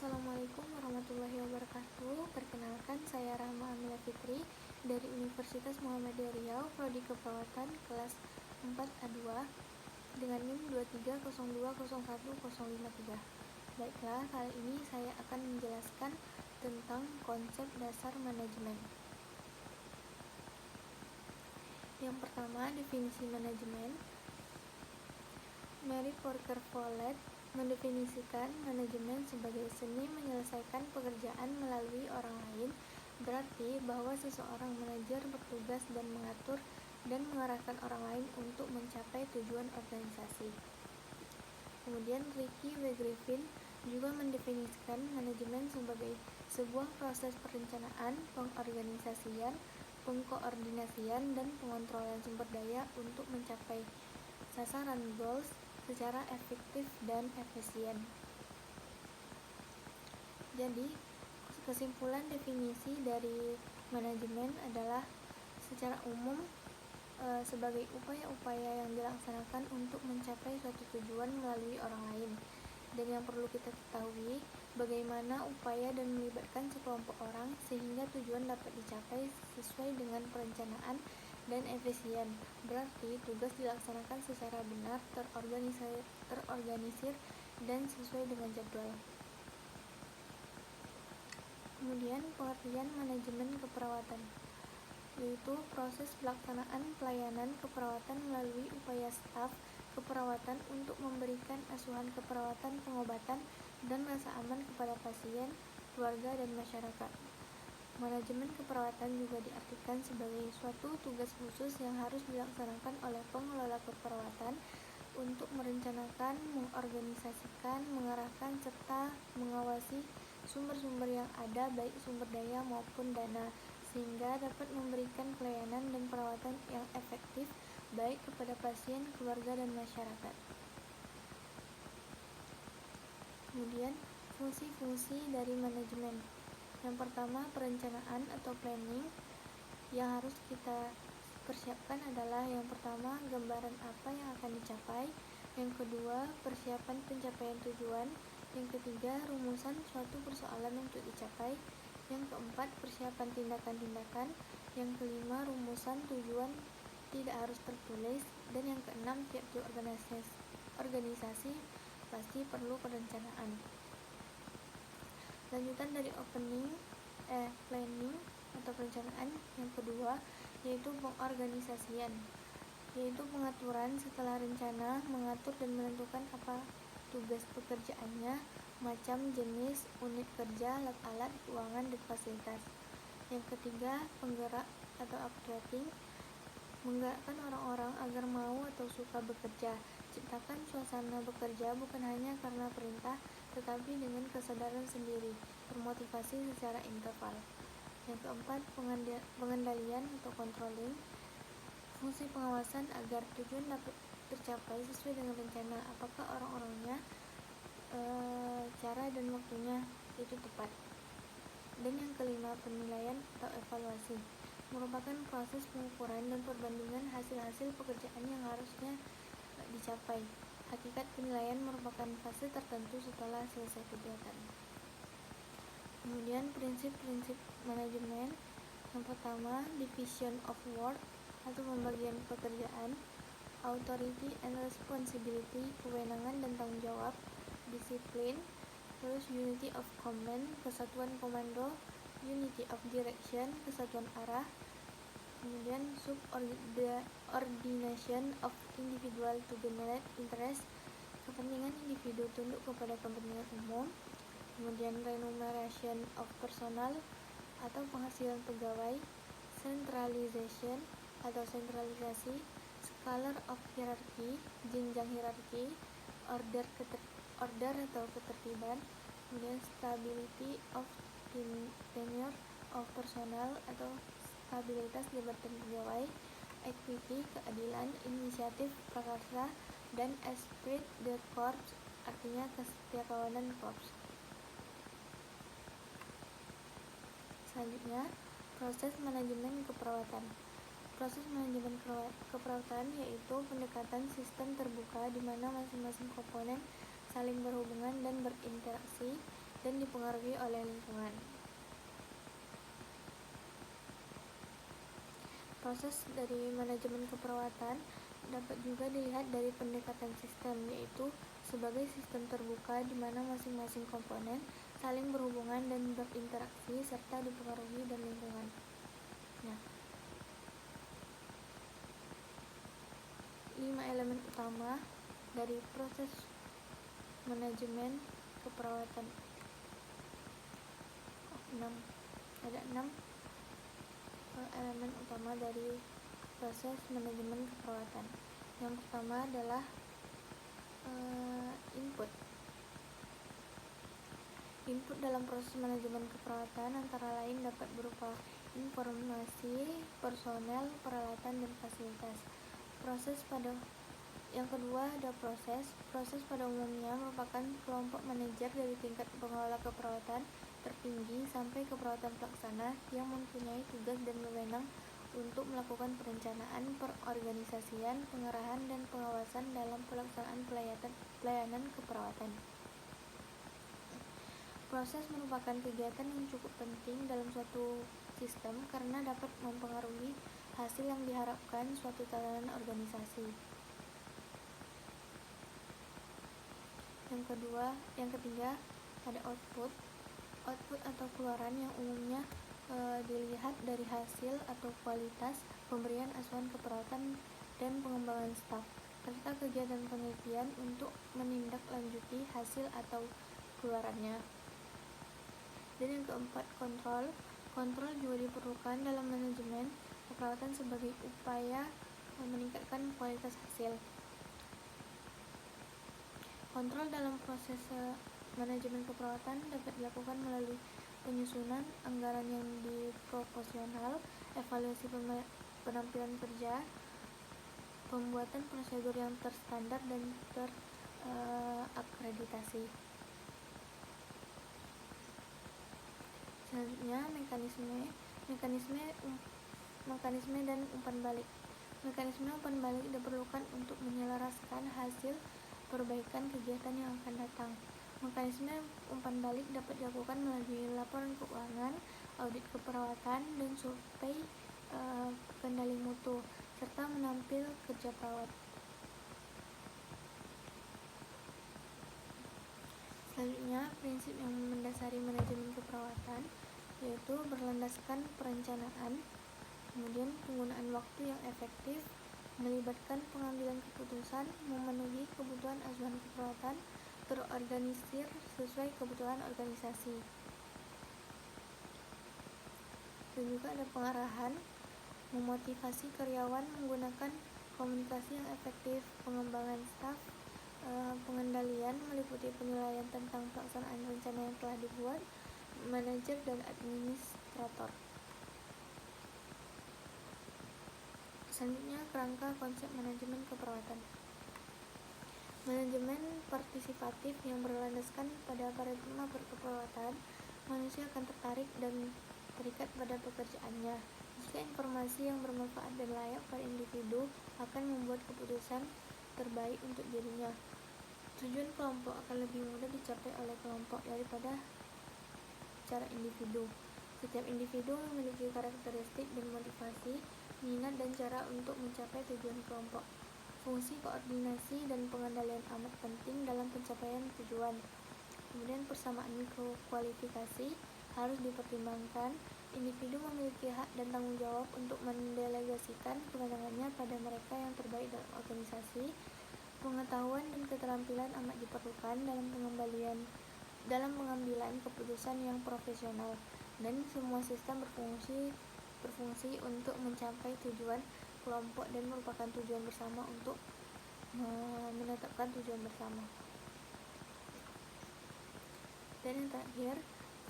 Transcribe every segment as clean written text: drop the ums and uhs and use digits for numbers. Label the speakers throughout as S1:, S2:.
S1: Assalamualaikum warahmatullahi wabarakatuh. Perkenalkan, saya Rahma Amila Fitri dari Universitas Muhammadiyah Riau, Prodi Keperawatan kelas 4A2 dengan NIM 230201053. Baiklah, kali ini saya akan menjelaskan tentang konsep dasar manajemen. Yang pertama, definisi manajemen. Mary Porter Follett mendefinisikan manajemen sebagai seni menyelesaikan pekerjaan melalui orang lain, berarti bahwa seseorang manajer bertugas dan mengatur dan mengarahkan orang lain untuk mencapai tujuan organisasi. Kemudian Ricky W. Griffin juga mendefinisikan manajemen sebagai sebuah proses perencanaan, pengorganisasian, pengkoordinasian, dan pengontrolan sumber daya untuk mencapai sasaran goals secara efektif dan efisien. Jadi, kesimpulan definisi dari manajemen adalah secara umum sebagai upaya-upaya yang dilaksanakan untuk mencapai suatu tujuan melalui orang lain. Dan yang perlu kita ketahui, bagaimana upaya dan melibatkan sekelompok orang sehingga tujuan dapat dicapai sesuai dengan perencanaan dan efisien. Berarti tugas dilaksanakan secara benar, terorganisir dan sesuai dengan jadwal. Kemudian pengertian manajemen keperawatan, yaitu proses pelaksanaan pelayanan keperawatan melalui upaya staf keperawatan untuk memberikan asuhan keperawatan, pengobatan, dan rasa aman kepada pasien, keluarga, dan masyarakat. Manajemen keperawatan juga diartikan sebagai suatu tugas khusus yang harus dilaksanakan oleh pengelola keperawatan untuk merencanakan, mengorganisasikan, mengarahkan, serta mengawasi sumber-sumber yang ada, baik sumber daya maupun dana, sehingga dapat memberikan pelayanan dan perawatan yang efektif baik kepada pasien, keluarga, dan masyarakat. Kemudian, fungsi-fungsi dari manajemen. Yang pertama, perencanaan atau planning. Yang harus kita persiapkan adalah yang pertama, gambaran apa yang akan dicapai. Yang kedua, persiapan pencapaian tujuan. Yang ketiga, rumusan suatu persoalan untuk dicapai. Yang keempat, persiapan tindakan-tindakan. Yang kelima, rumusan tujuan tidak harus tertulis. Dan yang keenam, tiap-tiap organisasi pasti perlu perencanaan. Lanjutan dari planning atau perencanaan yang kedua, yaitu pengorganisasian, yaitu pengaturan setelah rencana, mengatur dan menentukan apa tugas pekerjaannya, macam, jenis, unit kerja, alat-alat, keuangan, dan fasilitas. Yang ketiga, penggerak atau updating, menggerakkan orang-orang agar mau atau suka bekerja. Ciptakan suasana bekerja bukan hanya karena perintah, tetapi dengan kesadaran sendiri, termotivasi secara interval. Yang keempat, pengendalian atau controlling, fungsi pengawasan agar tujuan dapat tercapai sesuai dengan rencana, apakah orang-orangnya, cara dan waktunya itu tepat. Dan yang kelima, penilaian atau evaluasi, merupakan proses pengukuran dan perbandingan hasil-hasil pekerjaan yang harusnya dicapai. Hakikat penilaian merupakan fase tertentu setelah selesai kegiatan. Kemudian prinsip-prinsip manajemen. Yang pertama, division of work atau pembagian pekerjaan, authority and responsibility, kewenangan dan tanggung jawab, disiplin, terus unity of command, kesatuan komando, unity of direction, kesatuan arah, kemudian subordination of individual to generate interest, kepentingan individu tunduk kepada kepentingan umum, kemudian remuneration of personnel atau penghasilan pegawai, centralization atau sentralisasi, scalar of hierarchy, jenjang hierarki, order atau ketertiban, kemudian stability of tenure of personnel atau stabilitas jabatan pegawai, equity, keadilan, inisiatif, prakarsa, dan esprit de corps, artinya kesetiakawanan korps. Selanjutnya, proses manajemen keperawatan. Proses manajemen keperawatan yaitu pendekatan sistem terbuka di mana masing-masing komponen saling berhubungan dan berinteraksi dan dipengaruhi oleh lingkungan. Proses dari manajemen keperawatan dapat juga dilihat dari pendekatan sistem, yaitu sebagai sistem terbuka di mana masing-masing komponen saling berhubungan dan berinteraksi serta dipengaruhi dan lingkungan. Nah, 5 elemen utama dari proses manajemen keperawatan. 6 elemen utama dari proses manajemen keperawatan. Yang pertama adalah input. Input dalam proses manajemen keperawatan antara lain dapat berupa informasi, personel, peralatan, dan fasilitas. Yang kedua ada proses. Proses pada umumnya merupakan kelompok manajer dari tingkat pengelola keperawatan tertinggi sampai keperawatan pelaksana yang mempunyai tugas dan wewenang untuk melakukan perencanaan, perorganisasian, pengarahan, dan pengawasan dalam pelaksanaan pelayanan keperawatan. Proses merupakan kegiatan yang cukup penting dalam suatu sistem karena dapat mempengaruhi hasil yang diharapkan suatu tatanan organisasi. Yang ketiga ada output. Output atau keluaran yang umumnya dilihat dari hasil atau kualitas pemberian asuhan keperawatan dan pengembangan staf, serta kegiatan penelitian untuk menindaklanjuti hasil atau keluarannya. Dan yang keempat, kontrol. Kontrol juga diperlukan dalam manajemen keperawatan sebagai upaya meningkatkan kualitas hasil. Kontrol dalam proses manajemen keperawatan dapat dilakukan melalui penyusunan anggaran yang diproporsional, evaluasi penampilan kerja, pembuatan prosedur yang terstandar dan terakreditasi. Selanjutnya, mekanisme dan umpan balik. Mekanisme umpan balik diperlukan untuk menyelaraskan hasil perbaikan kegiatan yang akan datang. Mekanisme umpan balik dapat dilakukan melalui laporan keuangan, audit keperawatan, dan survei kendali mutu, serta menampil kerja perawat. Selanjutnya, prinsip yang mendasari manajemen keperawatan yaitu berlandaskan perencanaan, kemudian penggunaan waktu yang efektif, melibatkan pengambilan keputusan, memenuhi kebutuhan asuhan keperawatan, terorganisir sesuai kebutuhan organisasi. Dan juga ada pengarahan, memotivasi karyawan menggunakan komunikasi yang efektif, pengembangan staf, pengendalian meliputi penilaian tentang pelaksanaan rencana yang telah dibuat, manajer dan administrator. Selanjutnya, kerangka konsep manajemen keperawatan. Manajemen partisipatif yang berlandaskan pada paradigma berkeperawatan, manusia akan tertarik dan terikat pada pekerjaannya. Jika informasi yang bermanfaat dan layak pada individu akan membuat keputusan terbaik untuk dirinya. Tujuan kelompok akan lebih mudah dicapai oleh kelompok daripada secara individu. Setiap individu memiliki karakteristik dan motivasi, minat dan cara untuk mencapai tujuan kelompok. Fungsi koordinasi dan pengendalian amat penting dalam pencapaian tujuan. Kemudian persamaan kualifikasi harus dipertimbangkan. Individu memiliki hak dan tanggung jawab untuk mendelegasikan kewenangannya pada mereka yang terbaik dalam organisasi. Pengetahuan dan keterampilan amat diperlukan dalam pengambilan keputusan yang profesional, dan semua sistem berfungsi untuk mencapai tujuan kelompok dan merupakan tujuan bersama untuk menetapkan tujuan bersama. Dan yang terakhir,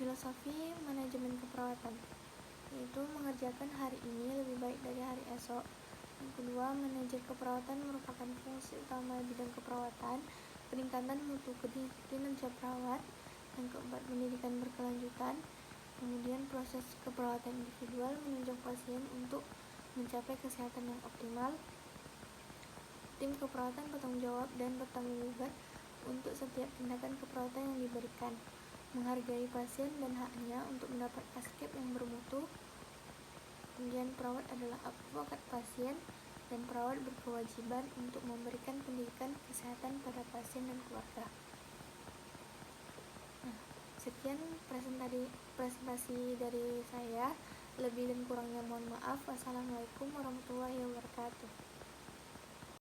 S1: filosofi manajemen keperawatan, yaitu mengerjakan hari ini lebih baik dari hari esok. Yang kedua, manajer keperawatan merupakan fungsi utama bidang keperawatan, peningkatan mutu kinerja perawat. Yang keempat, pendidikan berkelanjutan. Kemudian proses keperawatan individual menunjang pasien untuk mencapai kesehatan yang optimal. Tim keperawatan bertanggung jawab dan bertanggung jawab untuk setiap tindakan keperawatan yang diberikan. menghargai pasien dan haknya untuk mendapat ASKEP yang bermutu. Kemudian perawat adalah advokat pasien, dan perawat berkewajiban untuk memberikan pendidikan kesehatan pada pasien dan keluarga. Sekian presentasi dari saya. Lebih dan kurangnya mohon maaf. Wassalamualaikum warahmatullahi wabarakatuh.